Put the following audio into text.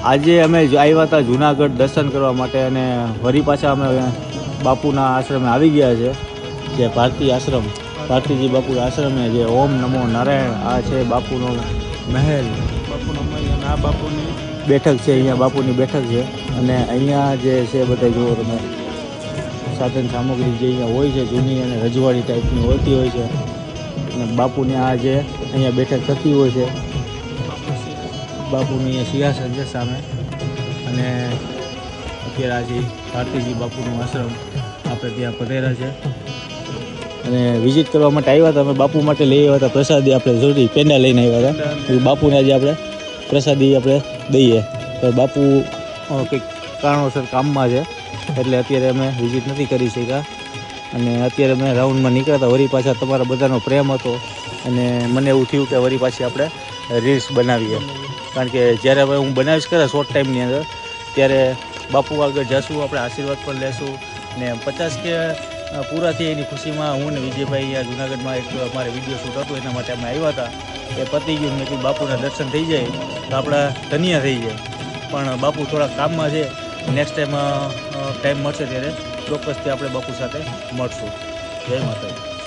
આજે અમે આવ્યા હતા જુનાગઢ દર્શન કરવા માટે અને વળી પાછા અમે બાપુના આશ્રમે આવી ગયા છે, જે ભારતી આશ્રમ, ભારતીજી બાપુના આશ્રમે જે ઓમ નમો નારાયણ, આ છે બાપુનો મહેલ, બાપુનો મહેલ અને આ બાપુની બેઠક છે, અહીંયા બાપુની બેઠક છે. અને અહીંયા જે છે બધા જુઓ તમે સાધન સામગ્રી જે અહીંયા હોય છે જૂની અને રજવાડી ટાઈપની હોતી હોય છે. અને બાપુની આ જે અહીંયા બેઠક થતી હોય છે, બાપુની અહીંયા સિંહાસન છે સામે. અને અત્યારે આજે ભારતીજી બાપુનું આશ્રમ આપણે ત્યાં પધાર્યા છે અને વિઝિટ કરવા માટે આવ્યા હતા. અમે બાપુ માટે લઈ આવ્યા હતા પ્રસાદી, આપણે જોડી પેંડા લઈને આવ્યા હતા. બાપુને આજે આપણે પ્રસાદી આપણે દઈએ, તો બાપુ કંઈક કારણોસર કામમાં છે એટલે અત્યારે અમે વિઝિટ નથી કરી શક્યા. અને અત્યારે અમે રાઉન્ડમાં નીકળ્યા હતા. વળી પાછા તમારા બધાનો પ્રેમ હતો અને મને એવું થયું કે વળી પાછી આપણે રીલ્સ બનાવીએ, કારણ કે જ્યારે હવે હું બનાવીશ કરે શોર્ટ ટાઈમની અંદર ત્યારે બાપુ આગળ જશું, આપણે આશીર્વાદ પણ લેશું. ને 50K પૂરા થઈ એની ખુશીમાં હું ને વિજયભાઈ અહીંયા જુનાગઢમાં એક અમારે વિડીયો શૂટ હતું, એના માટે અમે આવ્યા હતા. એ પતી ગયું, મેં કીધું બાપુના દર્શન થઈ જાય તો આપણા ધન્ય થઈ જાય. પણ બાપુ થોડા કામમાં છે, નેક્સ્ટ ટાઈમ મળશે ત્યારે ચોક્કસથી આપણે બાપુ સાથે મળશું. જય માતાજી.